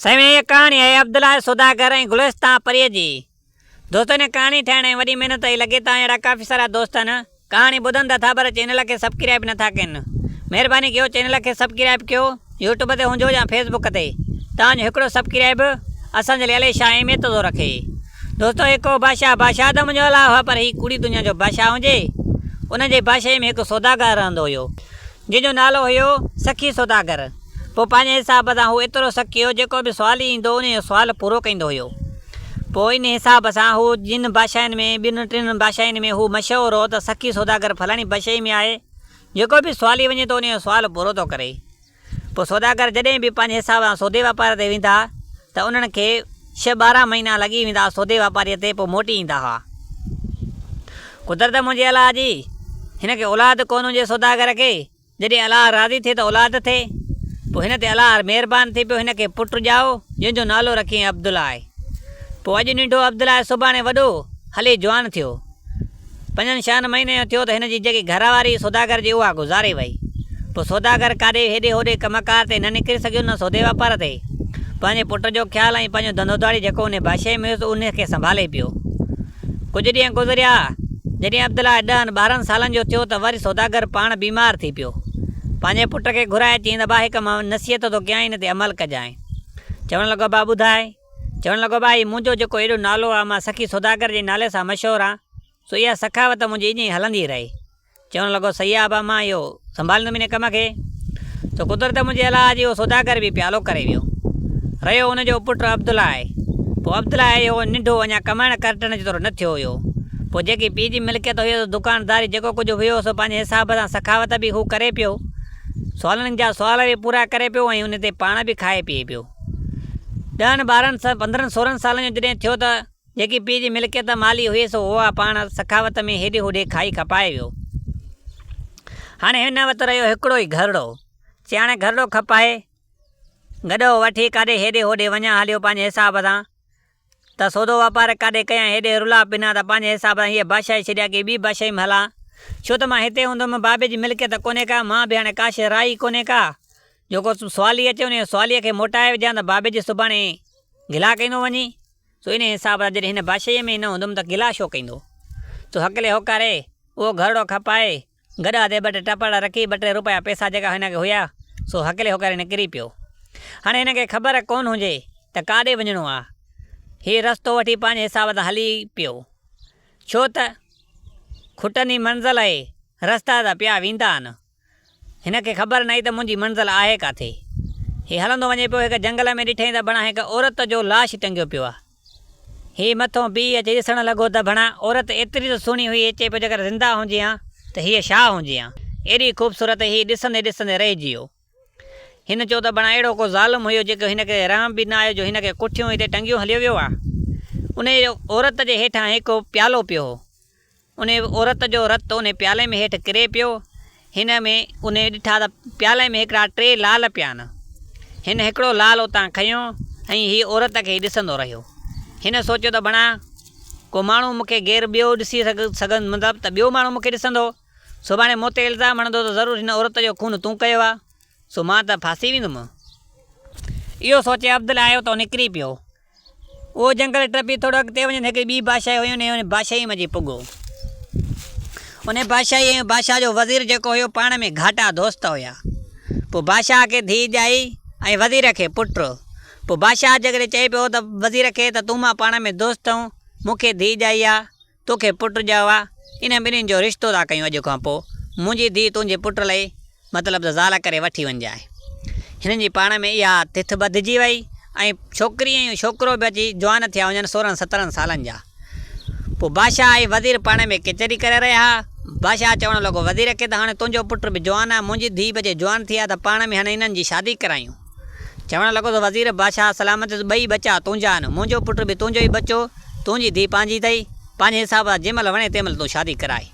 साईं ये कहानी है अब्दुल्ला सौदागर ऐं गुलिस्तान परीअ जी। दोस्तों ने कहानी ठाहिण में वॾी महिनत ई लॻे था। अहिड़ा काफ़ी सारा दोस्त आहिनि कहानी ॿुधनि था था पर चैनल खे सब्सक्राइब नथा कनि। महिरबानी कयो चैनल खे सब्सक्राइब कयो। यूट्यूब ते हुजो या फेसबुक ते तव्हांजो हिकिड़ो सब्सक्राइब असांजे लाइ इलाही छा अहमियत थो रखे। दोस्तों हिकु बादशाह त मुंहिंजो अला हुआ पर हीउ कूड़ी दुनिया जो बादशाह हुजे उनजे बादशाही में हिकु सौदागर रहंदो हुयो जंहिंजो नालो हुयो सखी सौदागर। पोइ पंहिंजे हिसाब सां हू एतिरो सखी हो जेको बि सुवाल ईंदो उन जो सुवालु पूरो कंदो हुयो। पोइ इन हिसाब सां हू जिन बादशाहनि में ॿिनि टिनि बादशाहनि में हू मशहूरु हो त सखी सौदागर फलाणी बादशाही में आहे जेको बि सुवाली वञे थो उन जो सुवालु पूरो थो करे। पोइ सौदागर जॾहिं बि पंहिंजे हिसाब सां सौदे वापार ते वेंदा त उन्हनि खे 6-12 महीना लॻी वेंदा सौदे वापारीअ ते। पोइ मोटी ईंदा हुआ। कुदरत मुंहिंजे अलाह जी हिन खे औलाद कोन हुजे सौदागर खे। जॾहिं अलाह राज़ी थिए त औलाद थिए। पोइ हिन ते अलाह महिरबानी थी पियो हिन खे पुटु ॼाओ जंहिंजो नालो रखियईं अब्दुल्ला आहे। पोइ अॼु नंढो अब्दुल्ला आहे सुभाणे वॾो हले जवान थियो। 5-6 महीने जो थियो त हिन जी जेकी घरवारी सौदागर जी उहा गुज़ारे वई। पोइ सौदागर काॾे हेॾे होॾे कमकार ते न निकिरी सघियो न सौदे वापार ते। पंहिंजे पुट जो ख़्यालु ऐं पंहिंजो धंधोदारी जेको उन बादशाही में हुयुसि उनखे संभाले पियो। कुझु ॾींहं गुज़रिया जॾहिं अब्दुल्ला 10-12 सालनि जो थियो त वरी सौदागर पाण बीमार थी पियो। पंहिंजे पुट खे घुराए चई त भाउ हिकु मां नसीहत थो कयां हिन ते अमल कजांइ। चवणु लॻो भाउ ॿुधाए। चवणु लॻो भाई मुंहिंजो जेको एॾो नालो आहे मां सखी सौदागर जे नाले सां मशहूरु आहे सो इहा सखावत मुंहिंजी ईअं ई हलंदी रहे। चवणु लॻो सही आहे भाउ मां इहो संभालींदुमि इन कम खे। सो कुदरत मुंहिंजे अलाह जी उहो सौदागर बि प्यालो करे वियो। रहियो हुनजो पुटु अब्दुल्ला आहे। पोइ अब्दुल्ला इहो नंढो अञा कमाइण करटण जेतिरो न थियो हुयो। पोइ जेकी पीउ जी मिल्कियत हुयो दुकानदारी जेको कुझु हुयो सो पंहिंजे हिसाब सां सखावत बि हू करे पियो। सुवालनि जा सुवाल बि पूरा करे पियो ऐं उन ते पाण बि खाए पीए पियो। 10-12-15-16 सालनि जो जॾहिं थियो त जेकी पीउ जी मिल्कियत माली हुई सो उहा पाण सखावत में हेॾे होॾे खाई खपाए वियो। हाणे हिन वटि रहियो हिकिड़ो ई घरड़ो। हाणे घरड़ो खपाए गॾो वठी काॾे हेॾे होॾे वञा हलियो पंहिंजे हिसाब सां त सौदो वापारु काॾे कयां हेॾे रुला पिना त पंहिंजे हिसाब सां हीअ बादशाही छॾिया की ॿी बादशाही में हलां। छो त मां हिते हूंदुमि बाबे जी मिल्कियत कोन्हे का मां बि हाणे काश राई कोन्हे का जेको सुवाली अचे उन सुवालीअ खे मोटाए विझां त बाबे जे सुभाणे गिला कंदो वञी। सो इन हिसाब सां जॾहिं हिन बादशाहीअ में न हूंदुमि त गिला छो कंदो। सो हकले होकारे उहो घरड़ो खपाए गॾा ते 2 टपड़ रखी 2-3 रुपया पैसा जेका हिन खे हुया सो हकले होकारे निकिरी पियो। हाणे हिन खे ख़बर कोन हुजे त काॾे वञिणो आहे। हीउ रस्तो वठी पंहिंजे हिसाब सां हली पियो। छो त खुटनी मंज़िल आहे रस्ता त पिया वेंदा आहिनि। हिन खे ख़बर न आई त मुंहिंजी मंज़िल आहे किथे। हीउ हलंदो वञे पियो हिकु जंगल में ॾिठईं त भणा हिकु औरत जो लाश टंगियो पियो आहे। हीउ मथां बीह अची ॾिसणु लॻो त भणा औरत एतिरी त सुहिणी हुई अचे पियो जेकर ज़िंदा हुजे हा त हीअ छा हुजे हा। एॾी ख़ूबसूरत हीउ ॾिसंदे ॾिसंदे रहिजी वियो। हिन चयो त भणा अहिड़ो को ज़ालिम हुयो जेको हिन खे रहम बि न आयो जो हिन खे कुठियूं हिते टंगियूं हलियो वियो आहे। उन औरत जे हेठां हिकु प्यालो पियो हो। उन औरत जो रतु उन प्याले में हेठि किरे पियो। हिन में उन ॾिठा त प्याले में हिकिड़ा 3 लाल पिया आहिनि। हिन हिकिड़ो लाल उतां खयो ऐं हीअ औरत खे ॾिसंदो रहियो। हिन सोचियो त भणा को माण्हू मूंखे गैर ॿियो ॾिसी सघनि मतिलबु त ॿियो माण्हू मूंखे ॾिसंदो सुभाणे मूं ते इल्ज़ाम हणंदो त ज़रूरु हिन औरत जो खून तूं कयो आहे सो मां त फासी वेंदुमि। इहो सोचे अब्दुल्ला आयो त निकिरी पियो। उहो जंगल टपी थोरो अॻिते वञे हिकु ॿी बादशाही हुई उन बादशाही में पुॻो। उन बादशाही बादशाह जो वज़ीर जेको हुयो पाण में घाटा दोस्त हुया। पोइ बादशाह खे धीउ ॼाई ऐं वज़ीर खे पुटु। पोइ बादशाह जॾहिं चए पियो त वज़ीर खे त तूं मां पाण में दोस्त आहियूं मूंखे धीउ ॼाई आहे तोखे पुटु ॼाओ आहे इन ॿिन्हिनि जो रिश्तो था कयूं। अॼु खां पोइ मुंहिंजी धीउ तुंहिंजे पुट लाइ मतिलबु त ज़ाल करे वठी वञजाए। हिननि जी पाण में इहा तिथ ॿधिजी वई ऐं छोकिरी ऐं छोकिरो बि अची जवान थिया वञनि 16-17 सालनि जा। पोइ बादशाह ऐं वज़ीर पाण में कचहरी करे रहिया। बादशाह चवणु लॻो वज़ीर खे त हाणे तुंहिंजो पुटु बि जवान आहे मुंहिंजी धीउ बि जवान थी आहे त पाण में हाणे हिननि जी शादी करायूं। चवणु लॻो त वज़ीर बादशाह सलामत 2 बचा तुंहिंजा आहिनि मुंहिंजो पुटु बि तुंहिंजो ई बचो तुंहिंजी धीउ पंहिंजी अथई पंहिंजे हिसाब सां जंहिंमहिल वणे तंहिंमहिल तूं शादी कराए।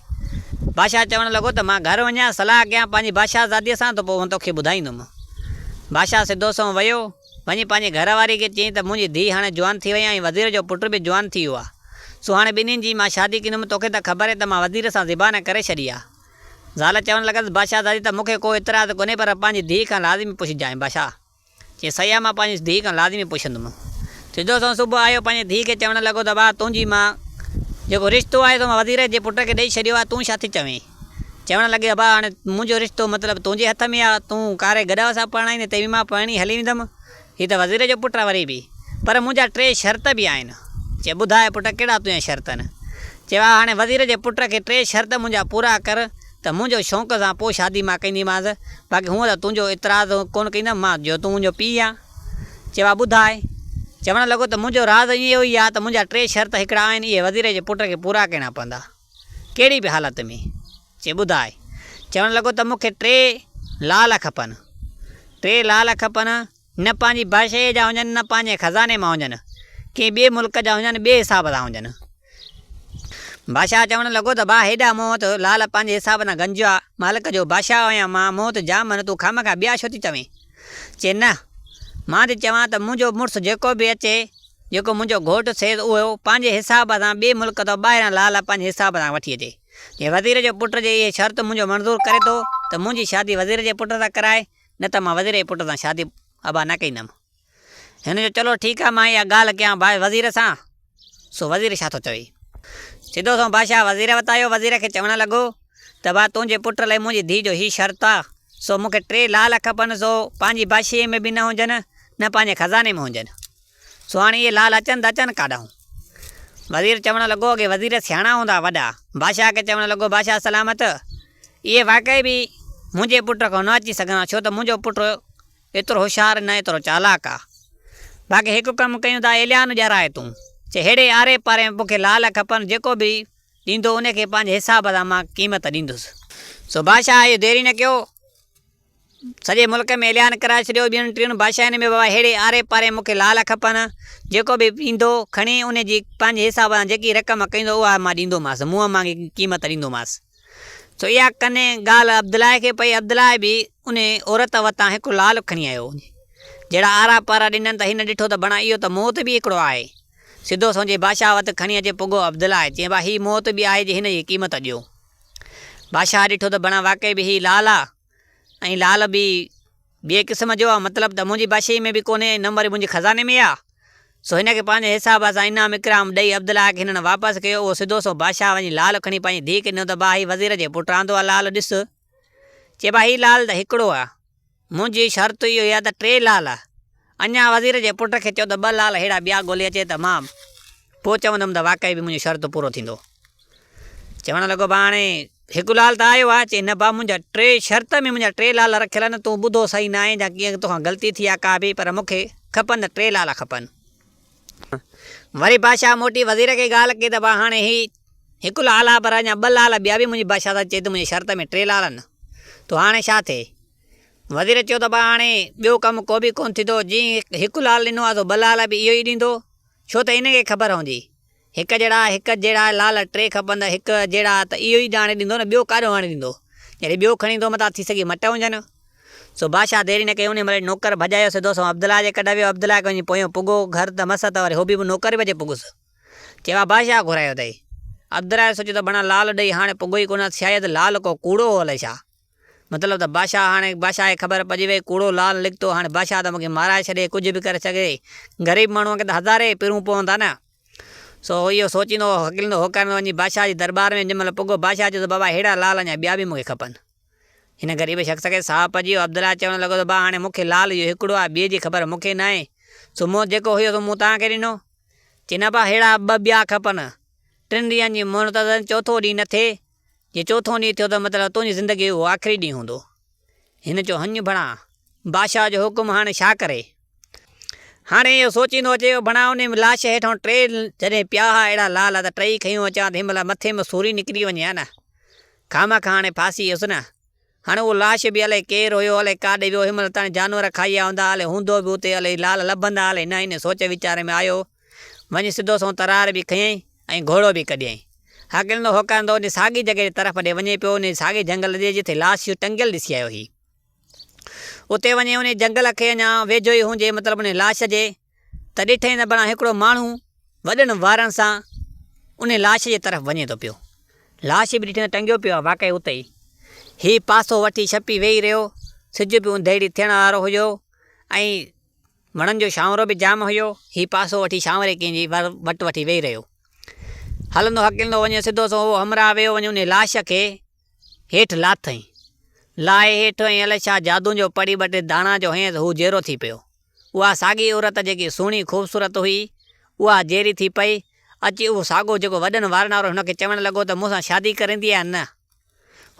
बादशाह चवणु लॻो त मां घर वञा सलाह कयां पंहिंजी बादशाहज़ादीअ सां त पोइ तोखे ॿुधाईंदुमि। बादशाह सिधो सो वियो वञी पंहिंजे घरवारी खे चयईं त मुंहिंजी धीउ हाणे जवान थी वई ऐं वज़ीर जो पुटु बि जवान थी वियो आहे सो हाणे ॿिन्हिनि जी मां शादी कंदुमि। तोखे त ख़बर आहे त मां वज़ीर सां ज़बान करे छॾी आहे। ज़ाल चवणु लॻसि बादशाहज़ादी त मूंखे को इतराज़ कोन्हे पर पंहिंजी धीउ खां लाज़मी पुछजांइ बादशाह चई सही मां पंहिंजी धीउ खां लाज़मी पुछंदुमि। सिधो सो सुबुह आयो पंहिंजी धीउ खे चवणु लॻो त भाउ तुंहिंजी मां जेको रिश्तो आहे त मां वज़ीर जे पुट खे ॾेई छॾियो आहे, तूं छा थी चवें? चवणु लॻे भाउ हाणे मुंहिंजो रिश्तो मतिलबु तुंहिंजे हथ में आहे, तूं कारे गॾा सां परणाईंदे ते बि मां परणी हली वेंदुमि। हीअ त वज़ीर जो पुटु आहे वरी बि, पर मुंहिंजा 3 शर्त बि आहिनि। चए ॿुधाए पुटु कहिड़ा तुंहिंजा शर्त आहिनि? चयो हाणे वज़ीर जे पुट खे 3 शर्त मुंहिंजा पूरा कर त मुंहिंजो शौक़ सां पोइ शादी मां कंदीमांसि, बाक़ी हूअं त तुंहिंजो इतराज़ कोन कंदमि मां, जो तूं मुंहिंजो पीउ आहे। चयो ॿुधाए। चवणु लॻो त मुंहिंजो राज़ इहो ई आहे त मुंहिंजा 3 शर्त हिकिड़ा आहिनि, इहे वज़ीर जे पुट खे पूरा करणा पवंदा कहिड़ी बि हालत में। चए ॿुधाए। चवणु लॻो त मूंखे 3 लाल खपनि, 3 लाल खपनि, न पंहिंजी बादशाह जा हुजनि न पंहिंजे ख़ज़ाने मां हुजनि, कंहिं ॿिए मुल्क जा हुजनि, ॿिए हिसाब सां हुजनि। बादशाह चवणु लॻो त भाउ हेॾा मूं वटि लाल पंहिंजे हिसाब सां गंजो आहे, मालिक जो बादशाह आहियां मां, मूं वटि जाम आहिनि, तूं खामखा ॿिया छो थी चवें? चए न मां थी चवां त मुंहिंजो मुड़ुसु जेको बि अचे, जेको मुंहिंजो घोटु थिए उहो पंहिंजे हिसाब सां ॿिए मुल्क तां ॿाहिरां लाल पंहिंजे हिसाब सां वठी अचे। जे वज़ीर जो पुट जे इहे शर्त मुंहिंजो मंज़ूरु करे थो त मुंहिंजी शादी वज़ीर जे पुट सां कराए, न त मां वज़ीर जे पुट सां शादी अबा न कंदमि। हिन जो चलो ठीकु आहे, मां इहा ॻाल्हि कयां भाई वज़ीर सां। सो वज़ीर छा थो चवे? सिधो सो बादशाह वज़ीर वटि आयो, वज़ीर खे चवणु लॻो त भाउ तुंहिंजे पुट लाइ मुंहिंजी धीउ जो हीअ शर्त आहे, सो मूंखे 3 लाल खपनि, सो पंहिंजी बादशाह में बि न हुजनि न पंहिंजे ख़ज़ाने में हुजनि। सो हाणे इहे लाल अचनि त अचनि काॾां? वज़ीर चवणु लॻो अॻे वज़ीर सियाणा हूंदा वॾा, बादशाह खे चवणु लॻो बादशाह सलामत, इहे वाक़ई बि मुंहिंजे पुट खां न अची सघंदा, छो त मुंहिंजो पुटु एतिरो होशियारु न एतिरो चालाक आहे। बाक़ी हिकु कमु कयूं था, एलियान ॼाराए तूं, चए हेॾे आरे पारे मूंखे लाल खपनि, जेको बि ॾींदो उनखे पंहिंजे हिसाब सां मां क़ीमत ॾींदुसि। सो बादशाह इहो देरी न कयो, सॼे मुल्क में ऐलान कराए छॾियो, 2-3 बादशाहनि में बाबा हेॾे आरे पारे मूंखे लाल खपनि, जेको बि ईंदो खणी उनजी पंहिंजे हिसाब सां जेकी रक़म कंदो उहा मां ॾींदोमांसि, मुंहं मां क़ीमत ॾींदोमांसि। सो इहा कने ॻाल्हि अब्दुल्लाह खे पई, अब्दुल्लाह बि उन औरत वटां हिकु लाल खणी आयो, जहिड़ा आरा पारा ॾिननि त हिन ॾिठो त बणा इहो त मौत बि हिकिड़ो आहे। सिधो संहिंजे बादशाह वटि खणी अचे पुॻो अब्दुल्लाह, चई भाई हीअ मौत बि आहे, जे हिन जी क़ीमत ॾियो। बादशाह ॾिठो त बणा वाक़ई बि हीअ लाल आहे, ऐं लाल बि ॿिए क़िस्म जो आहे, मतिलबु त मुंहिंजी बादशाही में बि कोन्हे, न वरी मुंहिंजे ख़ज़ाने में आहे। सो हिनखे पंहिंजे हिसाब सां इनाम इकराम ॾेई अब्दुल्लाह खे हिननि वापसि कयो। उहो सिधो सो बादशाह वञी लाल खणी पंहिंजी धीउ खे ॾिनो त भाउ हीउ वज़ीर जे पुटु आंदो आहे लाल, ॾिस। चए भाउ हीउ लाल त हिकिड़ो आहे, मुंहिंजी शर्त इहो आहे त 3 लाल आहे। अञा वज़ीर जे पुट खे चयो त 2 लाल अहिड़ा ॿिया ॻोल्हे अचे त मां पोइ चवंदुमि त वाक़ई बि मुंहिंजो शर्त पूरो थींदो। चवणु लॻो भाउ हाणे हिकु लाल त आयो आहे, चई न भाउ मुंहिंजा 3 शर्त में मुंहिंजा 3 लाल रखियल आहिनि, तूं ॿुधो सही न आहे या कीअं तोखां ग़लती थी आहे का बि, पर मूंखे खपनि त 3 लाल खपनि। वरी बादशाह मोटी वज़ीर खे ॻाल्हि कई त भाउ हाणे ही हिकु लाल आहे, पर अञा 2 लाल ॿिया बि मुंहिंजी बादशाह सां चए त मुंहिंजी शर्त में 3 लाल आहिनि, तो हाणे छा थिए? वज़ीर चयो त भाउ हाणे ॿियो कमु को बि कोन्ह थींदो, जीअं हिकु लाल ॾिनो आहे त 2 लाल बि इहो ई ॾींदो, छो त इनखे ख़बर हूंदी हिकु जहिड़ा लाल 3 खपंदा, हिकु जहिड़ा त इहो ई ॼाणे ॾींदो न, ॿियो काॾो हाणे ॾींदो, जॾहिं ॿियो खणी ईंदो मथां थी सघे मट हुजनि। सो बादशाह देरी न कई, उन महिल नौकर भॼायो सिधो सो अब्दुल्लाह जे कॾ वियो, अब्दुल्लाह खे वञी पोयों पुॻो घर त मस त वरी हो बि नौकर बजे पुॻुसि, चयो बादशाह घुरायो अथई। अब्दुल्लाह सोचियो त बणा लाल ॾेई हाणे पुॻो ई कोन, शायदि लाल को कूड़ो हले छा, मतिलबु त बादशाह खे ख़बर पइजी वई कूड़ो लाल निकितो, हाणे बादशाह त मूंखे माराए छॾे, कुझु बि करे सघे, ग़रीब माण्हूअ खे त 1000 पिरूं पवंदा न। सो इहो सोचींदो हकींदो होकारींदो वञी बादशाह जी दरबार में, जंहिं महिल पुॻो बादशाह चयो त बाबा हेड़ा लाल अञा ॿिया बि मूंखे खपनि। हिन ग़रीब शख़्स खे साह पइजी वियो। अब्दुल्लाह चवणु लॻो त भाउ हाणे मूंखे लाल इहो हिकिड़ो आहे, ॿिए जी ख़बर मूंखे न आहे, सो मूं जेको हुयो सो मूं तव्हांखे ॾिनो। चई न भाउ हेड़ा 2 ॿिया खपनि, 3 ॾींहंनि जी मोहलत, 4थो ॾींहुं न थिए, जे 4थो ॾींहुं थियो त मतिलबु तुंहिंजी ज़िंदगी उहो आख़िरी ॾींहुं हूंदो। हिन चयो हञु भणा बादशाह जो हुकुम, हाणे छा करे? हाणे इहो सोचींदो अचे भणा उन लाश हेठां 3 जॾहिं पिया हुआ अहिड़ा लाल त 3 खयूं अचां त हिन महिल मथे में सूरी निकिरी वञे हा न, खामखा हाणे फासी हुयसि न। हाणे उहो लाश बि अलाए केरु हुयो, अलाए काॾे वियो, हिन महिल ताणी जानवर खाई विया हूंदा, अलाए हूंदो बि उते, अलाए लाल लभंदा अलाए न। हिन सोच वीचारे में आयो, वञी सिधो सो तरार बि खयईं ऐं घोड़ो बि कढियईं, हकिलंदो होकारींदो उन साॻी जॻह तरफ़ ॾे वञे पियो, उन साॻे जंगल जे जिथे लाश टंगियल ॾिसी आयो ही, उते वञे उन जंगल खे अञा वेझो ई हुजे, मतिलबु उन लाश जे, त ॾिठईं त बणा हिकिड़ो माण्हू वॾनि वारनि सां उन लाश जे तरफ़ वञे थो पियो। लाश बि ॾिठईं त टंगियो पियो आहे वाक़ई उते ई, हीउ पासो वठी छपी वेही रहियो, सिज बि उंधेड़ी थियण वारो हुयो, ऐं वणनि जो शांवरो बि जाम हुयो। हीउ पासो वठी शांवरे कंहिंजी वटि वठी वेही रहियो। हलंदो हकिलंदो वञे सिधो सो हमरा वियो वञे उन लाश खे हेठि लाथई। लाहे हेठि ऐं अलाए छा जादू जो पड़ी ॿ टे दाणा जो हंयसि हू जहिड़ो थी पियो। उहा साॻी औरत जेकी सुहिणी ख़ूबसूरत हुई उहा जहिड़ी थी पई। अची उहो साॻो जेको वॾनि वारनि वारो हुनखे चवणु लॻो त मूंसां शादी करंदी या न।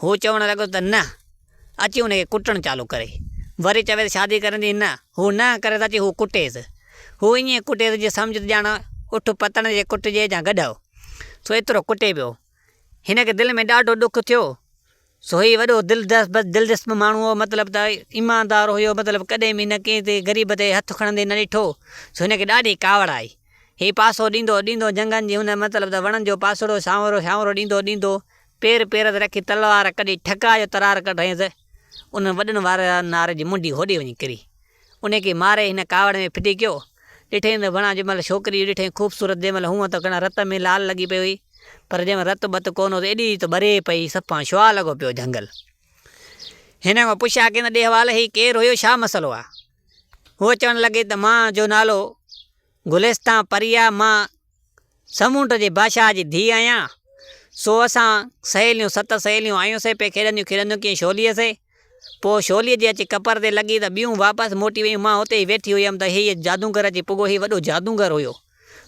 हू चवणु लॻो त न। अची हुनखे कुटणु चालू करे। वरी चवे शादी करंदी न। हू न करे त अची हू कुटेसि। हू ईअं कुटेसि जीअं सम्झ ॼाण उठ पतण जे कुटिजे या गॾो। सो एतिरो कुटे पियो। हिनखे दिलि में ॾाढो ॾुख थियो। सो ही वॾो दिलचस्प माण्हू हो, मतिलबु त ईमानदार हुयो, मतिलबु कॾहिं बि न कंहिं ते ग़रीब ते हथु खणंदे न ॾिठो। सो हिनखे ॾाढी कावड़ आई। हीउ पासो ॾींदो ॾींदो जंगनि जी हुन मतिलबु त वणनि जो पासड़ो शांवरो ॾींदो ॾींदो पेर ते रखी तलवार कढी ठका जो तरार कढियसि। उन वॾनि वारे नारे जी मुंडी होॾे वञी किरी। उनखे मारे हिन कावड़ में फिटी कयो। ॾिठई त वणा जंहिंमहिल छोकिरी ॾिठई ख़ूबसूरत, जंहिंमहिल हूअं त घणा रत में लाल लॻी पई हुई, पर जंहिंमहिल रत बत कोन हो एॾी त ॿरे पई, सफ़ा शुआ लॻो पियो जंगल। हिन खां पुछा कंहिं ॾे हवाले ही केरु हुयो, छा मसलो आहे? उहो चवणु लॻे त मां जो नालो गुलिस्तान परिया, मां समुंड जे बादशाह जी धीउ आहियां। सो असां सहेलियूं 7 सहेलियूं आयूंसीं पे खेॾंदियूं खेॾंदियूं कीअं छोलीअ से। पोइ छोलीअ जी अची कपर ते लॻी त ॿियूं वापसि मोटी वयूं। मां हुते ई वेठी हुयमि त हीअ जादूगर अची पुॻो। हीउ वॾो जादूगर हुयो।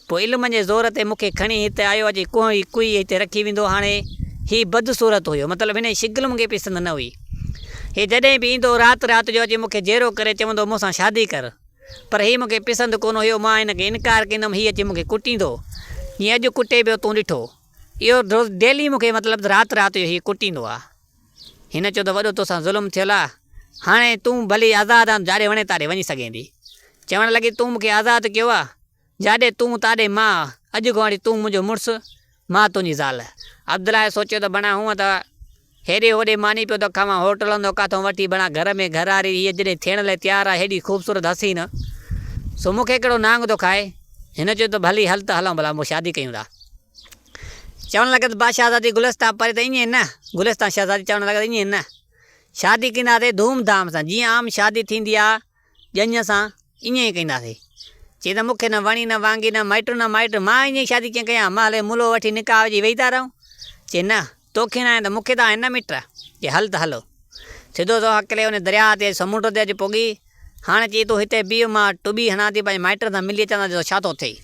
पोइ इल्म जे ज़ोर ते मूंखे खणी हिते आयो। अची कुई हिते रखी वेंदो। हाणे हीउ बदसूरत हुयो, मतिलबु हिन जी शिकिल मूंखे पसंदि न हुई। हीउ जॾहिं बि ईंदो राति जो अची मूंखे जहिड़ो करे चवंदो मूंसां शादी कर, पर हीउ मूंखे पसंदि कोन हुयो। मां हिनखे इनकार कंदुमि। हीउ अची मूंखे कुटींदो। हीअं अॼु कुटे पियो, तूं ॾिठो। इहो डेली मूंखे मतिलबु राति जो हीउ कुटींदो आहे। हिन चयो त वॾो तोसां ज़ुल्म थियल आहे। हाणे तूं भली आज़ादु आहे, जाॾे वणे ताॾे वञी सघें थी। चवणु लॻी तूं मूंखे आज़ादु कयो आहे, जाॾे तूं ताॾे मां। अॼु खां वठी तूं मुंहिंजो मुड़ुसु, मां तुंहिंजी ज़ाल। अब्दुल्ला सोचियो त बणा हूअं त हेॾे होॾे मानी पियो थो खावां, होटलंदो काथो वठी बणा घर में घरवारी हीअ जॾहिं थियण लाइ तयारु आहे, हेॾी ख़ूबसूरत हसीन, सो मूंखे हिकिड़ो नांग थो खाए। हिन चयो त भली हल त हलूं, भला मूं शादी कयूं था। चवणु लॻे त बादशाहज़ादी गुलिस्तान परे त ईअं न। गुलिस्तान शहज़ादी चवणु लॻे त ईअं न, शादी कंदासीं धूमधाम सां, जीअं आम शादी थींदी आहे ॼञ सां, ईअं ई कंदासीं। चई त मूंखे न वणी न वांगी न माइट न माइट, मां ईअं ई शादी कीअं कयां? मां हले मुलो वठी निकाह विझी वेही था रहूं। चई न, तोखे न आहे त मूंखे त आहिनि न मिट। चई हल त हलो। सिधो सो हकले उन दरिया ते समुंड ते अची पुॻी। हाणे चई तूं हिते बीह, मां टुॿी हणां थी, पंहिंजे माइट सां मिली अचां त छा थो थिए।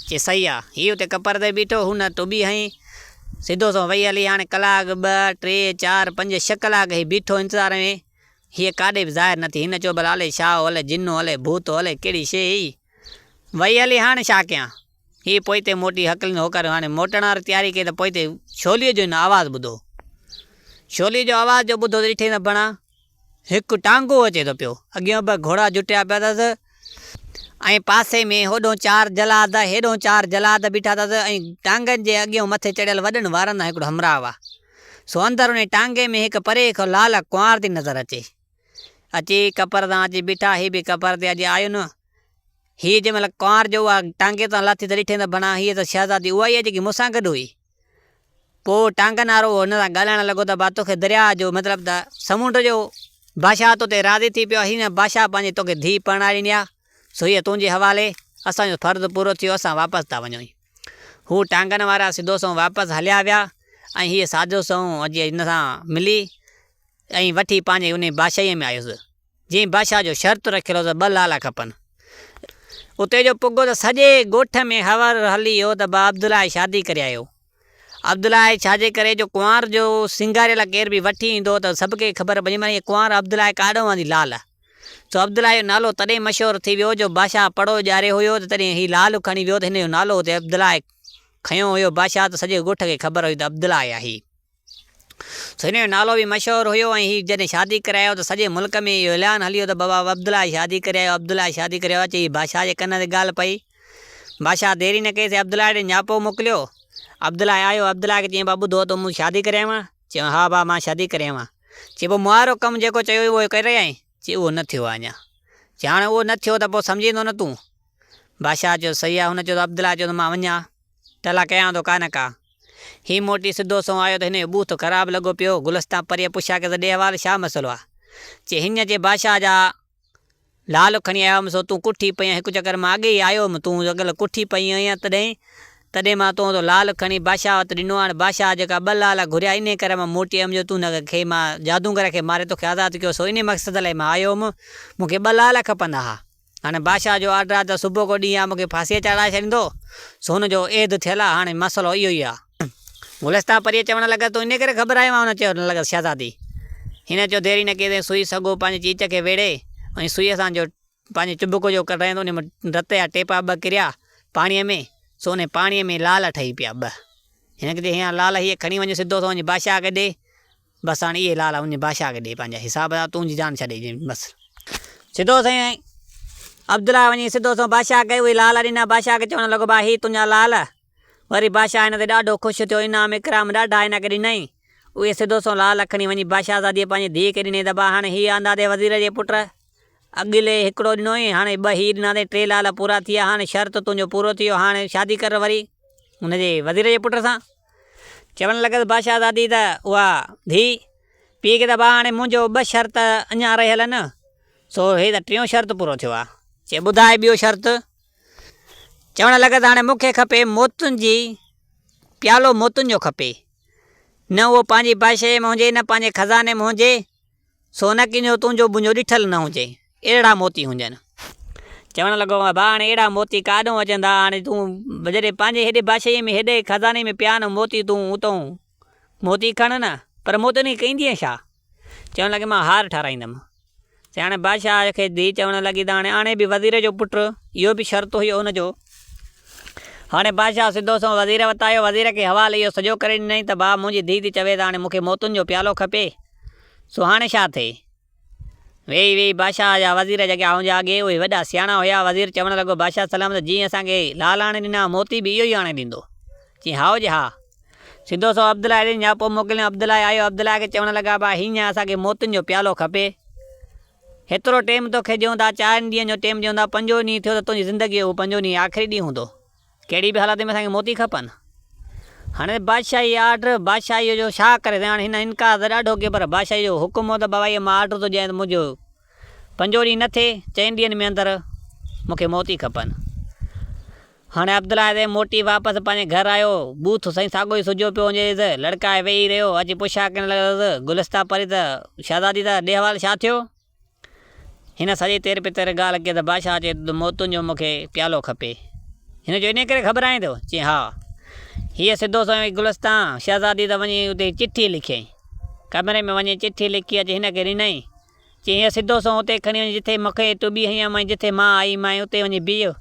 चई सही आहे। हीअ हुते कपर ते बीठो, हुन टुॿी हईं। सिधो सो वही हली। हाणे कलाक 2 3 4 5 6 कलाक हीउ बीठो इंतज़ार में। हीअ काॾे बि ज़ाहिर न थी। हिन चयो भला हले छा हले, जिनो हले, भूत हले, कहिड़ी शइ ई। वही हली। हाणे छा कयां? हीअ पोइ ते मोटी हकल होकर हाणे मोटण वारी तयारी कई त पोइ ते छोलीअ जो हिन आवाज़ु ॿुधो। छोलीअ जो आवाज़ जो ॿुधो त ॾिठे त बणा हिकु टांगो अचे थो पियो। अॻियां 2 घोड़ा जुटिया पिया अथसि ऐं पासे में होॾो 4 जलाद, हेॾो 4 जलाद बीठा अथसि ऐं टांगनि जे अॻियां मथे चढ़ियल वॾनि वारनि सां हिकिड़ो हमराह आहे। सो अंदरि उन टांगे में हिकु परे खां लाल कुंवार थी नज़र अचे। अची कपर तां अची बीठा। हीअ बि कपर ते अॼु आयो न। हीअ जंहिंमहिल कुंवार जो उहा टांगे तां लाथी त ॾिठे त बणा हीअ त शहज़ादी उहा ई आहे जेकी मूंसां गॾु हुई। पोइ टांगनि वारो हुन सां ॻाल्हाइणु लॻो त भाउ तोखे दरिया जो मतिलबु त समुंड जो बादशाह तो ते राज़ी थी पियो। हिन बादशाह पंहिंजी तोखे धीउ परणाए ॾिनी आहे। सो हीअ तुंहिंजे हवाले, असांजो फ़र्ज़ु पूरो थियो, असां वापसि था वञूं। हू टांगनि वारा सिधो सो वापसि हलिया विया ऐं हीअ साजो सो अॼु हिन सां मिली ऐं वठी पंहिंजे उन बादशाहीअ में आयुसि। जीअं बादशाह जो शर्त रखियलु हो त 2 लाल खपनि। उते जो पुॻो त सॼे ॻोठ में ख़बर हली वियो त बा अब्दुल्ला शादी करे आयो। अब्दुल्ला छाजे करे जो कुंवार जो सिंगारियल केर बि वठी ईंदो त सभु खे ख़बर पइजी वञे कुंवार अब्दुल्ला काॾों आंदी लाल। सो अब्दुल्ला जो नालो तॾहिं मशहूरु थी वियो जो बादशाह पड़ो ॼारे हुयो त तॾहिं हीउ लाल खणी वियो त हिन जो नालो हुते अब्दुल्ला खयों हुयो। बादशाह त सॼे ॻोठ खे ख़बर हुई त अब्दुल्ला आहे हीउ। सो हिन जो नालो बि मशहूरु हुयो ऐं हीउ जॾहिं शादी करायो त सॼे मुल्क में इहो ऐलान हलियो त बाबा अब्दुल्ला शादी करे आयो, अब्दुल्ला शादी करे आयो। चई बादशाह जे कन ते ॻाल्हि पई। बादशाह देरी न कईसि, अब्दुल्ला ॾे न्यापो मोकिलियो। अब्दुल्ला आयो। अब्दुल्ला खे चईं बाबू दो तो मूं शादी करे आयो आहियां। चयो हा भाउ मां शादी करे आयो आहियां। चई पोइ मुआरो कमु जेको चयो उहो करे आई? चई उहो न थियो आहे अञा। चई हाणे उहो न थियो त पोइ सम्झींदो न तूं? बादशाह चयो सही आहे। हुन चयो त अब्दुल्ला चयो त मां वञा, टला कयां थो का न का। हीउ मोटी सिधो सो आयो त हिन जो बूथ ख़राबु लॻो पियो। गुलिस्तान परीअ पुछा के त ॾे हवाले छा मसइलो आहे? चई हीअं जे बादशाह जा लाल खणी आयो हुअमि, सो तूं कुठी पई हिकु चकर मां अॻे ई आयो हुअमि, तूं अगरि कुठी पई आहीं तॾहिं मां तो लाल खणी बादशाह वटि ॾिनो। हाणे बादशाह जेका 2 लाल घुरिया, इन करे मां मोटी हुअमि जो तूं खे मां जादूगर खे मारे तोखे आज़ादु कयो, सो इन मक़सद लाइ मां आयो हुअमि, मूंखे 2 लाल खपंदा हुआ। हाणे बादशाह जो ऑर्डर आहे त सुबुह को ॾींहुं आहे मूंखे फांसीअ चढ़ाए छॾींदो, सो हुनजो ऐद थियल आहे। हाणे मसइलो इहो ई आहे। गुलिस्तान परीअ चवणु लॻा तो इन करे ख़बर आहे, हुन चयो लॻा शहज़ादी, हिन चयो देरी न कई सुई सॻो पंहिंजी चीच खे वेड़े ऐं सुईअ सां जो पंहिंजे चुबुक जो कढाईंदो, उन में रत जा टेपा 2 किरिया पाणीअ में, सो उन पाणीअ में लाल ठही पिया 2। हिन खे हीअं लाल हीअ खणी वञे सिधो सो वञी बादशाह खे ॾे, बसि हाणे इहे लाल वञी बादशाह खे ॾे, पंहिंजा हिसाब सां तुंहिंजी जान छॾे बसि। सिधो साईं अब्दुल्ला वञी सिधो सो बादशाह खे उहे लाल ॾिना, बादशाह खे चवणु लॻो भाई हीअ तुंहिंजा लाल। वरी बादशाह हिन ते ॾाढो ख़ुशि थियो, इनाम इकराम ॾाढा हिन खे ॾिनई। उहे सिधो सो लाल खणी वञी बादशाह ज़ादीअ पंहिंजी धीउ खे ॾिनई, त हाणे हीअ अंदाज़े वज़ीर जे पुटु अॻिले हिकिड़ो ॾिनो हुई, हाणे 2 हीअ ॾिना अथई, 3 लाल पूरा थी विया, हाणे शर्त तुंहिंजो पूरो थी वियो, हाणे शादी कर वरी हुनजे वज़ीर जे पुट सां। चवणु लॻसि बादशाह ज़ादी त उहा धीउ पीउ खे त हाणे मुंहिंजो 2 शर्त अञा रहियल आहिनि, सो हे त 3 शर्त पूरो थियो आहे। चए ॿुधाए ॿियो शर्त। चवणु लॻसि हाणे मूंखे खपे मोतुनि जी प्यालो, मोतुनि जो खपे, न उहो पंहिंजी बादशाही में हुजे, न पंहिंजे खज़ाने में हुजे, सो न कंहिंजो तुंहिंजो मुंहिंजो ॾिठल न हुजे, अहिड़ा मोती हुजनि। चवणु लॻो भाउ हाणे अहिड़ा मोती काॾों अचंदा, हाणे तूं जॾहिं पंहिंजे हेॾे बादशाही में हेॾे खज़ाने में पिया न मोती, तूं उतां मोती खण न, पर मोतनी कंदीअ छा? चवणु लॻे मां हार ठाराईंदुमि। हाणे बादशाह खे धीउ चवणु लॻी त हाणे बि वज़ीर जो पुटु, इहो बि शर्त हुयो हुनजो। हाणे बादशाह सिधो सो वज़ीर वटि आयो, वज़ीर खे हवाले इहो सॼो करे ॾिनई त भाउ मुंहिंजी धीउ थी चवे त हाणे मूंखे मोतुनि जो प्यालो खपे, सो हाणे छा थिए? वेही बादशाह जा वज़ीर जेके हुनजा अॻे उहे वॾा सियाणा हुया। वज़ीर चवणु लॻो बादशाह सलामत, जीअं असांखे लाल आणे ॾिना मोती बि इहो ई आणे ॾींदो? चई हा जी हा। सिधो सो अब्दुल्ला ॾे न्यापो मोकिलियो, अब्दुल्ला आयो, अब्दुल्ला खे चवणु लॻा भाउ हीअं असांखे मोतुनि जो प्यालो खपे, हेतिरो टाइम तोखे ॾियूं था, 4 ॾींहंनि जो टाइम ॾियूं था, 5 ॾींहुं थियो त तुंहिंजी ज़िंदगी जो 5 ॾींहुं आख़िरी ॾींहुं हूंदो, कहिड़ी बि हालत में असांखे मोती खपनि। हाणे बादशाही ऑर्डर, बादशाही जो छा करे, हाणे हिन इनकार त ॾाढो कयो, पर बादशाही जो हुकुम हो त बाबा मां ऑर्डर थो ॾियां त मुंहिंजो 5 ॾींहं न थिए, 4 ॾींहंनि में अंदरि मूंखे मोती खपनि। हाणे अब्दुल्ला ते मोटी वापसि पंहिंजे घर आयो, बूथ साईं साॻियो ई सुॼो पियो हुजेसि, लड़काए वेही रहियो, अॼु पुछा करणु लॻसि गुलिस्तान परी त शहज़ादी त ॾेहवाल छा थियो? हिन सॼी तेर पितर ॻाल्हि कई त बादशाह चए मोतुनि जो मूंखे प्यालो खपे। हिन जो इन करे ख़बराए थो? चई हा। हीअ सिधो सो गुलिस्तान शहज़ादी त वञी उते चिठी लिखियईं, कमरे में वञी चिठी लिखी अचे हिन खे ॾिनई। चई हीअं सिधो सो उते खणी वञी जिथे मूंखे तूं बीह आहीं, जिथे मां आई मां उते वञी बीह,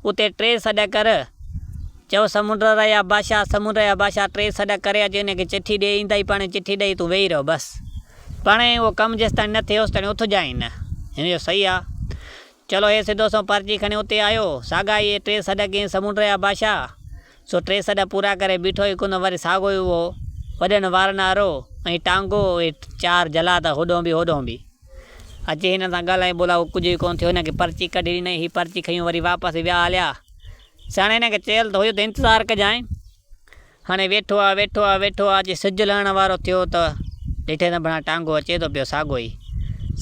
उते 3 सॾ कर, चओ समुंड जा बादशाह, समुंड जा बादशाह 3 सॾ करे अचे, हिनखे चिठी ॾेई ईंदई, पाण चिठी ॾेई तूं वेही रहो बसि, पाण उहो कमु जेसि ताईं न थियोसि ताईं उथजांइ न। हिन जो सही आहे। चलो हे सिधो सो पर्ची खणी उते आयो, साॻा इहे 3 सॾ कयईं समुंड जा बादशाह, सो 3 सॾ पूरा करे बीठो ई कोन, वरी साॻियो ई उहो वॾनि वारनि वारो ऐं टांगो 4 जला त होॾों बि होॾों बि अचे, हिन सां ॻाल्हाए ॿोला कुझु ई कोन थियो। हिनखे पर्ची कढी ॾिनई, हीअ पर्ची खयूं वरी वापसि विया हलिया। हाणे हिनखे चयल त हुयो त इंतज़ारु कजांइ। हाणे वेठो आहे, अॼु सिजु लहण वारो थियो त ॾिठे त भणा टांगो अचे थो पियो साॻियो ई,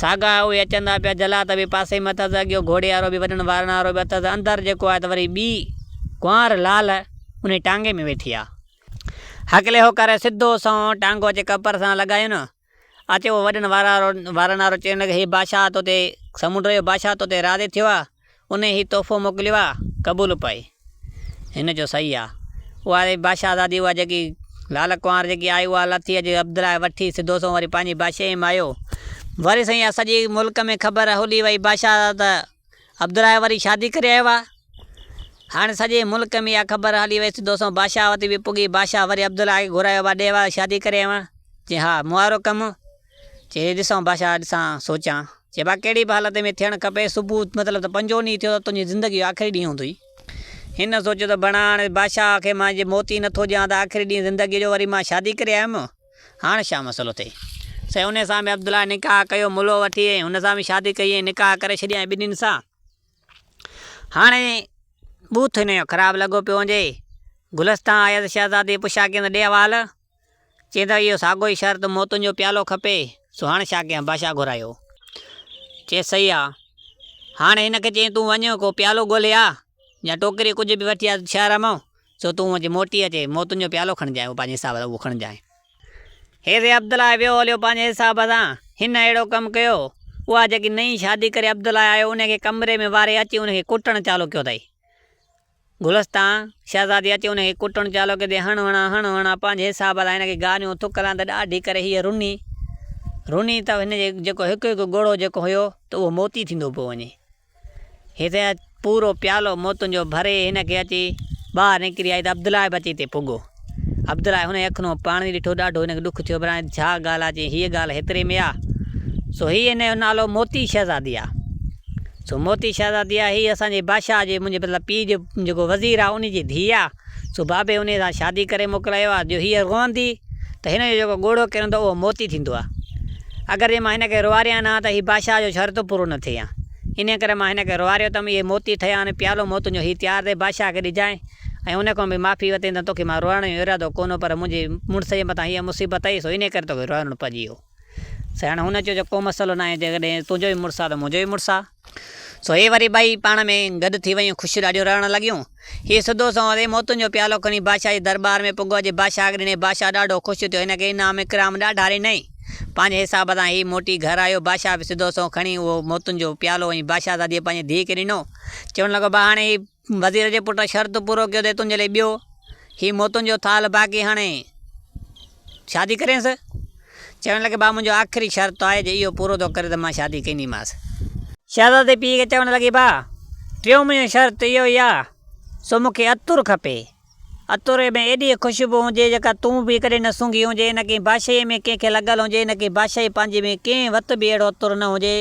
साॻा उहे अचंदा पिया, जला त बि पासे में अथसि, अॻियो घोड़े वारो बि वॾनि वारनि वारो बि अथसि, अंदरि जेको आहे त वरी ॿी कुंवार लाल उन टांगे में वेठी आहे। हकले हो करे सिधो सो टांगो अचे कपर सां लॻायो न, अचे उहो वॾनि वारनि वारो चवणु लॻे हे बादशाह तो ते समुंड जो बादशाह तो ते राज़ी थियो आहे, उन ही तोहफ़ो मोकिलियो आहे, क़बूल पाए। हिन जो सही आहे। उहा बादशाह दादी उहा जेकी लाल कुंवार जेकी आई उहा लथी अॼु अब्दुल्ला वठी सिधो सो वरी पंहिंजी बादशाही में आयो। वरी साईं सॼे मुल्क में ख़बर हली वई बादशाह त अब्दुल्ला वरी शादी करे आयो आहे। हाणे सॼे मुल्क में इहा ख़बर हली वई, सिधो सो बादशाह वटि बि पुगी, बादशाह वरी अब्दुल्ला खे घुरायो, ॾेवा शादी करे आयो आहे। चई हा मुआरो कमु, चई ॾिसूं बादशाह ॾिसां सोचां, चई बा कहिड़ी बि हालत में थियणु खपे, सुबुह मतिलबु त 5 ॾींहुं थियो त तुंहिंजी ज़िंदगी जो आख़िरी ॾींहुं हूंदुई। हिन सोचियो त बणा हाणे बादशाह खे मां जे मोती नथो ॾियां त आख़िरी ॾींहुं ज़िंदगी जो, वरी मां शादी करे आयुमि, हाणे छा मसइलो थिए। साईं उन सां बि अब्दुल्ला निकाह कयो, मुलो वठी हुन सां बि शादी कई, निकाह करे छॾियईं ॿिन्हिनि सां। हाणे बूथ हिन जो ख़राबु लॻो पियो हुजे। गुलिस्तान आयसि शहज़ादी पुछा कयं त ॾेवाल, चई त इहो साॻियो ई शर्त मोतुनि जो प्यालो खपे, सो हाणे छा कयां, बादशाह घुरायो। चए सही आहे। हाणे हिनखे चई तूं वञ को प्यालो ॻोल्हे आ या टोकरी कुझु बि वठी आ शहर मां सो तूं अची मोटी अचे मोतुनि जो प्यालो खणिजांइ पंहिंजे हिसाब सां उहो खणिजांइ। हे अब्दुल्ला वियो हलियो पंहिंजे हिसाब सां। हिन अहिड़ो कमु कयो उहा जेकी नई शादी करे अब्दुल्ला आयो उनखे कमरे में वारे अची उनखे कुटणु चालू कयो अथई। गुलस्तान शहज़ादी अची उनखे कुटणु चालू कयो हण हणा पंहिंजे हिसाब सां हिनखे गारियूं थुकलां त ॾाढी करे हीअ रुनी त हिनजे जेको हिकु हिकु ॻोड़ो जेको हुयो त उहो मोती थींदो पियो वञे। हिते पूरो प्यालो मोतुनि जो भरे हिनखे अची ॿाहिरि निकिरी आई त अब्दुल्ला बि अची हिते पुॻो। अब्दुल्ला हुन अखियूं पाणी ॾिठो ॾाढो हिनखे ॾुख थियो पर छा ॻाल्हि आहे चई हीअ ॻाल्हि हेतिरे में आहे सो हीअ हिन जो नालो मोती शहज़ादी आहे। सो मोती शहज़ादी आहे हीअ असांजे बादशाह जे मुंहिंजे मतिलबु पीउ जो जेको वज़ीर आहे उनजी धीउ आहे। सो बाबे उन सां शादी करे मोकिलायो आहे जो हीअ रोअंदी त हिन जो जेको ॻोड़ो किरंदो उहो मोती थींदो आहे। अगरि जे मां हिनखे रुआरियां न त हीअ बादशाह जो शर्त पूरो न थिए आहे इन करे मां हिनखे रुआरियो अथमि। इहे मोती ठहिया आहिनि प्यालो मोतुनि जो हीअ तयारु थिए बादशाह खे ॾिजांइ ऐं उन खां बि माफ़ी वरिते त तोखे मां रुअण जो इरादो कोन पर मुंहिंजे मुड़ुस जे मथां हीअ मुसीबत आई सो इन करे तोखे रुअणु पइजी वियो। सो हाणे हुन चयो को मसइलो न आहे जेकॾहिं तुंहिंजो ई मुड़ुसु आहे त मुंहिंजो ई मुड़ुसु आहे। सो हे वरी ॿई पाण में गॾु थी वियूं ख़ुशि ॾाढियूं रहणु लॻियूं। हीअ सिधो सो वरी मोतुनि जो प्यालो खणी बादशाह जे दरबार में पुॻो जे बादशाह खे ॾिनई। बादशाह ॾाढो ख़ुशि थियो हिनखे इनाम इकराम ॾाढा ॾिनई पंहिंजे हिसाब सां हीअ मोटी घर आयो। बादशाह बि सिधो सो खणी उहो मोतुनि जो प्यालो ऐं बादशाह दादीअ पंहिंजे धीउ खे ॾिनो। चवणु लॻो भाउ हाणे हीअ वज़ीर जे पुटु शर्त पूरो कयो अथई तुंहिंजे लाइ ॿियो हीअ मोतुनि जो थाल बाक़ी हाणे शादी करेसि। चवणु लॻे भाउ मुंहिंजो आख़िरी शर्त आहे जे इहो पूरो थो करे त मां शादी कंदीमांसि। शहज़ादे पीउ खे चवणु लॻी भाउ टियों मुंहिंजो शर्त इहो ई आहे सो मूंखे अतुर खपे। अतुर में एॾी ख़ुशबू हुजे जेका तूं बि कॾहिं न सूंघी हुजे न की बादशाही में कंहिंखे लॻल हुजे न की बादशाही पंहिंजे में कंहिं वक़्त बि अहिड़ो अतुर न हुजे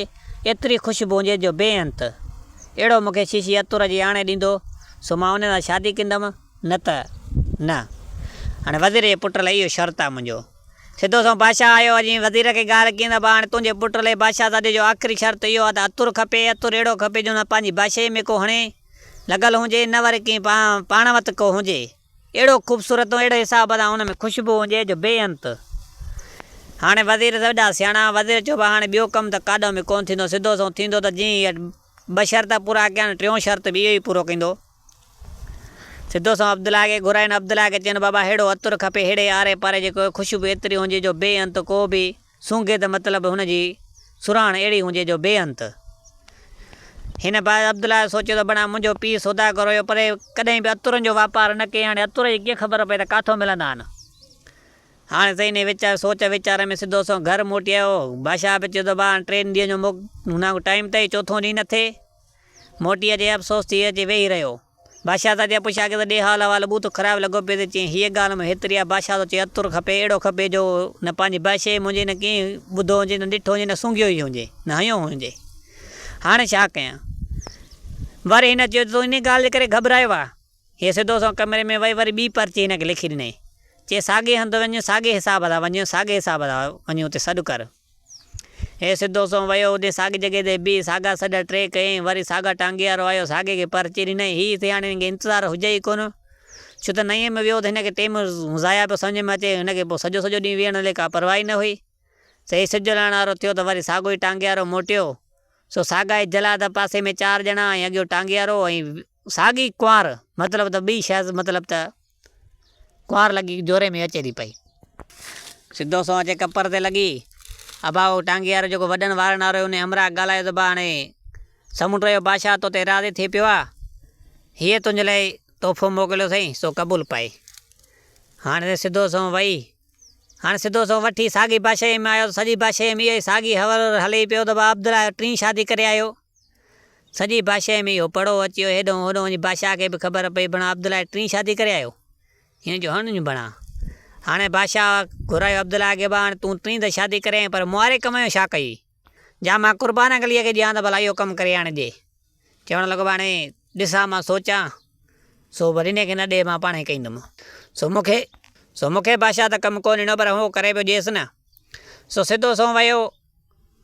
एतिरी ख़ुशबू हुजे जो बेअंत अहिड़ो मूंखे शीशी अतुर जी आणे ॾींदो सो मां उन सां शादी कंदमि न त न। हाणे वज़ीर जे पुट लाइ इहो शर्त आहे मुंहिंजो। सिधो सो बादशाह आयो अॼु वज़ीर खे ॻाल्हि कीअं त हाणे तुंहिंजे पुट लाइ बादशाह दादे जो आख़िरी शर्त इहो आहे त अतुर खपे। अतुर अहिड़ो खपे जो न पंहिंजी बादशाही में को हणे लॻल हुजे न वरी कंहिं पाण वटि को हुजे अहिड़ो ख़ूबसूरत अहिड़े हिसाब सां हुन में ख़ुशबू हुजे जो बेअंत। हाणे वज़ीर वॾा सियाणा वज़ीर चयो भाउ हाणे ॿियो कमु त काॾो में कोन्ह थींदो सिधो सो थींदो त जीअं ॿ शर्त पूरा कया आहिनि टियों शर्त बि इहो ई पूरो कंदो। सिधो सो अब्दुल्ला खे घुराइनि अब्दुल्ला खे चवनि बाबा अहिड़ो अतुर खपे अहिड़े आरे पारे जेको ख़ुशबू एतिरी हुजे जो बेअंत को बि सूंघे त मतिलबु हुनजी सुराण अहिड़ी हुजे जो बेअंत। हिन बार अब्दुल्ला सोचियो त बणा मुंहिंजो पीउ सौदागर हुयो पर कॾहिं बि अतुरनि जो वापारु न कई हाणे अतुर जी कीअं ख़बर पए त किथां मिलंदा आहिनि। हाणे सही ने वीचार सोच वीचार में सिधो सो घर मोटी आयो। बादशाह बि चयो त भाउ 3 ॾींहं जो हुन टाइम अथई चोथों ॾींहुं न थिए मोटी अचे अफ़सोस थी अचे वेही रहियो। बादशाह सां पुछा की त ॾे हाल हवाल बूथ ख़राबु लॻो पियो त चई हीअ ॻाल्हि में हेतिरी आहे। बादशाह थो चए अतुर खपे अहिड़ो खपे जो न पंहिंजी बादशाही में हुजे न कीअं ॿुधो हुजे न ॾिठो हुजे न सूंघियो ई हुजे न हयो हुजे। हाणे छा कयां वरी हिन चयो तूं इन ॻाल्हि जे करे घबरायो आहे। हीअ सिधो सो कमरे में वही वरी ॿी पर्ची हिनखे लिखी ॾिनई चए साॻे हंधि वञ साॻे हिसाब सां वञ साॻे हिसाब सां वञी हुते सॾु कर। हे सिधो सो वियो हुते साॻी जॻह ते बि साॻा सॾ 3 कयईं वरी साॻा टांगे वारो आयो साॻे खे पर्ची ॾिनई। हीअ थिए हाणे हिनखे इंतज़ारु हुजे ई कोन छो त नईअ में वियो त हिनखे टाइम ज़ाया पियो सम्झ में अचे हिनखे पोइ सॼो ॾींहुं वेहण लाइ का परवाह ई न हुई। सही सिॼ लहण वारो थियो त वरी साॻो ई टांगे वारो मोटियो सो साॻा ई जलाद पासे में 4 ॼणा ऐं अॻियो टांगे वारो ऐं साॻी कुंवार मतिलबु त ॿी शइ मतिलबु त कुंवार लॻी जोरे में अचे थी पई। सिधो सो अचे कपर ते लॻी अभाऊ टांगे वारो जेको वॾनि वारनि वारो हुन हमरा ॻाल्हायो त भाउ हाणे समुंड जो बादशाह तो ते राज़ी थी पियो आहे हीअ तुंहिंजे लाइ तोहफ़ो मोकिलियो अथई सो क़बूलु पाए। हाणे सिधो सो वई हाणे सिधो सो वठी साॻी बादशाही में आयो सॼी बादशाही में इहा साॻी हवल हले पियो त भाउ अब्दुल्ला 3 शादी करे आयो। सॼी बादशाही में इहो पढ़ो अची वियो हेॾो होॾो वञी बादशाह खे बि ख़बर पई बणा अब्दुल्ला 3 शादी करे आयो हिन जो हण बणा। हाणे बादशाह घुरायो अब्दुल्ला खे हाणे तूं 3 त शादी करे पर मुआरे कम जो छा कई जा मां कुर्बान गलीअ खे ॾियां त भला इहो कमु करे हाणे ॾे। चवणु लॻो हाणे ॾिसां मां सोचां सो वरी हिनखे न ॾे मां पाण ई कंदुमि सो मूंखे बादशाह त कमु कोन ॾिनो पर उहो करे पियो ॾिएसि न। सो सिधो सो वियो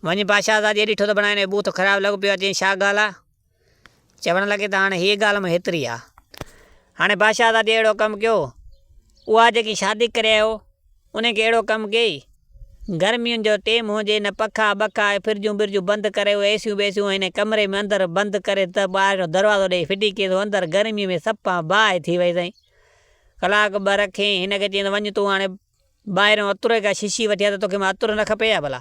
वञी बादशाह सां ॾिठो त बणाए बूथ ख़राबु लॻो पियो अचे छा ॻाल्हि आहे चवणु लॻे त हाणे हीअ ॻाल्हि में हेतिरी आहे। हाणे बादशाह दादी अहिड़ो कमु कयो उहा जेकी शादी करे आयो उनखे अहिड़ो कमु कयई गर्मियुनि जो टेम हुजे न पखा बखा फ्रिजूं ब्रिजूं बंदि करे एसियूं बेसियूं हिन कमरे में अंदरि बंदि करे त ॿाहिरि दरवाज़ो ॾेई फिटी कयो अंदरि गर्मी में सफ़ा बाहि थी वई साईं। कलाक ॿ रखे हिनखे चई वञ तूं हाणे ॿाहिरियों अतुर खां शीशी वठी आ त तोखे मां अतुर न खपे या भला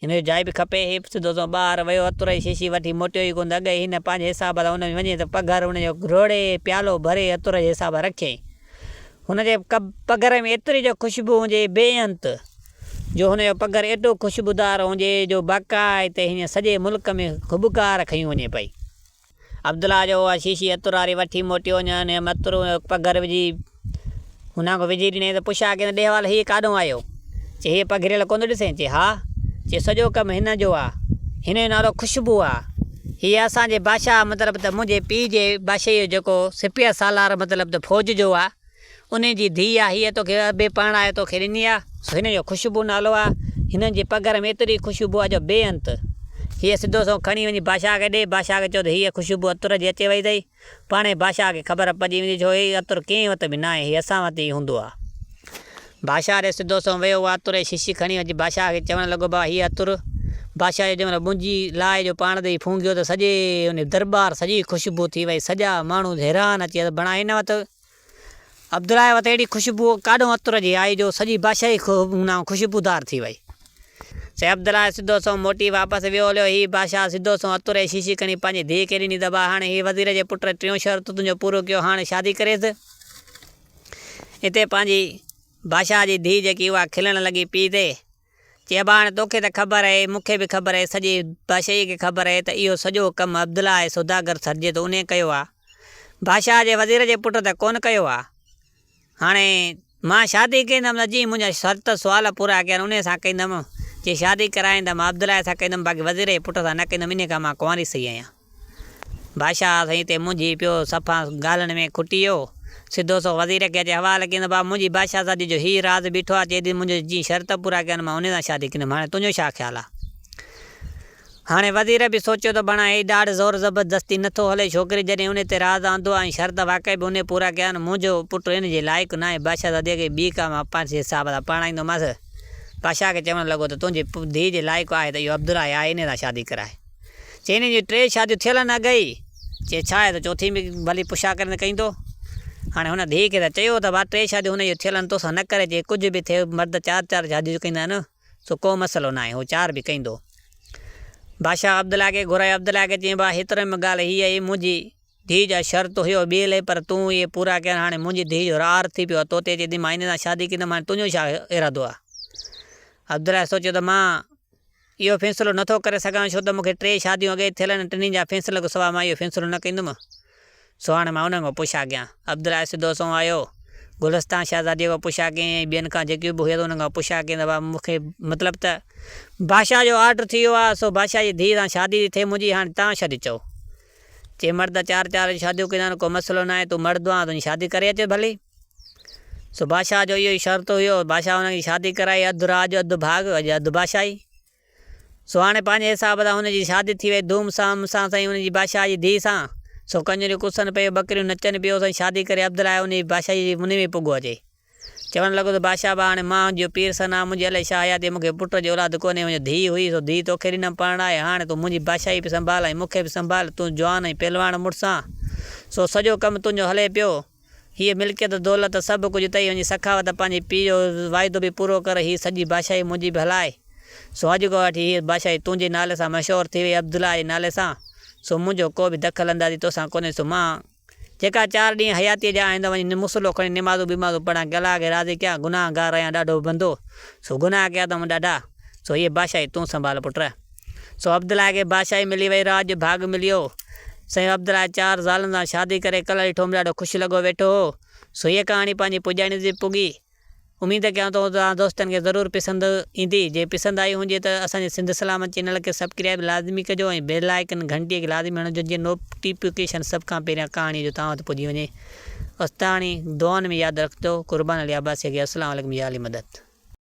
हिन जो जाइ बि खपे। हे सिधो सो ॿाहिरि वियो अतुर जी शीशी वठी मोटियो ई कोन त अॻे हिन पंहिंजे हिसाब सां हुन में वञे त पघर हुनजो रोड़े प्यालो भरे अतुर जे हिसाब सां रखे हुनजे पघर में एतिरी जो ख़ुशबू हुजे बेअंत जो हुनजो पघर एॾो ख़ुशबूदार हुजे जो बाक़ाइते हीअं सॼे मुल्क में ख़ुबकार खई वञे पई। अब्दुल्ला जो उहा शीशी अतुर वारी वठी मोटियो वञनि अतुर पघर विझी हुन खां विझी ॾिनई त पुछा की ॾे वाल हीअ काॾों आयो चए हीअ पघरियल कोन ॾिसई चए हा चए सॼो कमु हिन जो आहे हिन जो नालो ख़ुशबू आहे। हीअ असांजे बादशाह मतिलबु त मुंहिंजे पीउ जे बादशाह जो जेको सिपिया सालार मतिलबु त फ़ौज जो आहे उन जी धीउ आहे हीअ तोखे अबे परणाए तोखे ॾिनी आहे सो हिन जो ख़ुशबू नालो आहे। हिननि जे पघर में एतिरी ख़ुशबू आहे जो बेअंत। हीअ सिधो सो खणी वञी बादशाह खे ॾे बादशाह खे चयो त हीअ ख़ुशबू अतुर जी अचे वई अथई पाणे बादशाह खे ख़बर पइजी वेंदी छो हीअ अतुर कंहिं वटि बि न आहे हीअ असां वटि ई हूंदो आहे। बादशाह ॾे सिधो सो वियो आहे अतुर जी शीशी खणी अची बादशाह खे चवणु लॻो भाउ हीअ अतुर बादशाह जो जंहिंमहिल मुंहिंजी लाइ जो पाण ते फूंगियो त सॼे उन दरबार सॼी ख़ुशबू थी वई सॼा माण्हू हैरान अची विया बणा हिन वटि अब्दुल्ला वटि अहिड़ी ख़ुशबू काॾों अतुर जी आई जो सॼी बादशाही ख़ुशबूदार थी वई। से अब्दुल्ला सिधो सो मोटी वापसि वियो हलियो हीअ बादशाह सिधो सो अतुर जी शीशी खणी पंहिंजी धीउ खे ॾिनी त भाउ हाणे हीअ वज़ीर जे पुट टियों शर्त तुंहिंजो पूरो कयो हाणे शादी करेसि। हिते पंहिंजी बादशाह जी धीउ जेकी उहा खिलण लॻी पीउ ते चए भाउ हाणे तोखे त ख़बर आहे मूंखे बि ख़बर आहे सॼी बादशाही खे ख़बर आहे त इहो सॼो कमु अब्दुल्ला ऐं सौदागर सर्जे त उन कयो आहे बादशाह जे वज़ीर जे पुट त कोन कयो आहे। हाणे मां शादी कंदमि न जी मुंहिंजा शर्त सुवाल पूरा कया उन सां कंदमि जे शादी कराईंदमि अब्दुल्ला सां कंदमि बाक़ी वज़ीर जे पुट सां न कंदमि इन खां मां कुंवारी सही आहियां। बादशाह साईं हिते मुंहिंजी पियो सफ़ा ॻाल्हियुनि में खुटी वियो सिधो सो वज़ीर खे अचे हवाले कंदो भाउ मुंहिंजी बादशाह शादी जो हीउ राज़ बीठो आहे चए मुंहिंजो जीअं शर्त पूरा कयनि मां उन सां शादी कंदमि हाणे तुंहिंजो छा ख़्यालु आहे। हाणे वज़ीर बि सोचियो त बणा हे ॾाढ ज़ोर ज़बरदस्ती नथो हले छोकिरी जॾहिं उन ते राज़ आंदो आहे ऐं शर्त वाक़ई बि उन पूरा कया आहिनि मुंहिंजो पुटु इन जे लाइक़ु न आहे बादशाह दादीअ खे ॿी का मां पंहिंजे हिसाब सां परणाईंदोमांसि। बादशाह खे चवणु लॻो त तुंहिंजी धीउ जे लाइक़ु आहे त इहो अब्दुल्ला आहे इन सां शादी कराए। चए इन जी 3 शादियूं थियल न गई चए छा आहे त चौथी में भली पुछा करे कई थो। हाणे हुन धीउ खे त चयो त भाउ 3 शादियूं हुन जूं थियल आहिनि तोसां न करे चए कुझु बि थिए मर्द 4 शादियूं कंदा आहिनि सो को मसइलो न आहे हू 4 बि कंदो। बादशाह अब्दुल्ला खे घुरायो अब्दुल्ला खे चई भाउ हेतिरे में ॻाल्हि हीअ आहे मुंहिंजी धीउ जा शर्त हुयो ॿिए पर तूं इहे पूरा कया हाणे मुंहिंजी धीउ जो रार थी पियो आहे तोते चई मां इन सां शादी कंदमि हाणे तुंहिंजो छा इरादो आहे। अब्दुल्ला सोचियो त मां इहो फ़ैसिलो नथो करे सघां छो त मूंखे 3 शादियूं अॻे थियल आहिनि टिनी जा फ़ैसिले खां सवाइ मां इहो फ़ैसिलो न कंदुमि सो हाणे मां उन खां पुछा कयां। अब्दुल्ला सिधो सो आयो गुलस्तान शहज़ादीअ खां पुछा कयईं ॿियनि खां जेकियूं बि हुयूं उन खां पुछा कयईं त भाउ मूंखे मतिलबु त बादशाह जो ऑर्डर थी वियो आहे सो बादशाह जी धीउ सां शादी थी थिए मुंहिंजी हाणे तव्हां छॾे चओ। चए मर्द 4 शादियूं कंदा आहिनि को मसइलो न आहे तूं मर्द आहे तुंहिंजी शादी करे अचे भली। सो बादशाह जो इहो ई शर्त हुयो बादशाह हुनजी शादी कराई अधु राज अधु भाग अधु बादशाही। सो हाणे पंहिंजे हिसाब सां हुनजी शादी थी वई धूम धाम सां साईं हुनजी बादशाह जी धीउ सां सो कंजरियूं कुसनि पियो बकरियूं नचनि पियो साईं शादी करे अब्दुल्ला उन बादशाही जी मुने में पुॻो अचे चवणु लॻो त बादशाह भाउ हाणे मां जो पीर सन आहे मुंहिंजी अलाए छा हयाती मूंखे पुट जी औलाद कोन्हे मुंहिंजी धीउ हुई सो धीउ तोखे ॾिनमि परणाए हाणे तूं मुंहिंजी बादशाही बि संभाल ऐं मूंखे बि संभाल तूं जवान ऐं पहलवान मुड़ुसु आहे सो सॼो कमु तुंहिंजो हले पियो हीअ मिल्कियत दौलत सभु कुझु अथई वञी सखावत पंहिंजे पीउ जो वाइदो बि पूरो कर हीअ सॼी बादशाही मुंहिंजी बि हलाए सो अॼु खां वठी हीअ बादशाही तुंहिंजे नाले सां मशहूरु थी वई अब्दुल्ला जे नाले सां सो मुंहिंजो को बि दख़ल अंदाज़ी तोसां कोन्हे सो मां जेका 4 ॾींहं हयातीअ जा आहिनि त वञी मुसलो खणी निमाज़ूं बीमाज़ूं पढ़ां गला खे राज़ी कयां गुनाहगार आहियां ॾाढो बंदो सो गुनाह कया अथऊं ॾाढा सो हीअ बादशाही तूं संभाल पुट। सो अब्दुल्ला खे बादशाही मिली वई राज भाग मिलियो साईं अब्दुल्ला 4 ज़ालुनि सां शादी करे कल्ह ॾिठो ॾाढो ख़ुशि लॻो वेठो हो सो हीअ कहाणी पंहिंजी पुॼाणी जी पुॻी। उमेद कयां थो तव्हां दोस्तनि खे ज़रूरु पसंदि ईंदी जे पसंदि आई हुजे त असांजे सिंध सलामत चैनल खे सब्सक्राइब लाज़मी कजो ऐं बेल आइकन घंटीअ खे लाज़मी हणिजो जीअं नोटिफिकेशन सभु खां पहिरियां कहाणी जो तव्हां वटि पुॼी वञे। अस्ताणी दुआनि में यादि रखिजो कुर्बान अली अब्बासी खे अस्सलाम वालेकुम या अली मदद।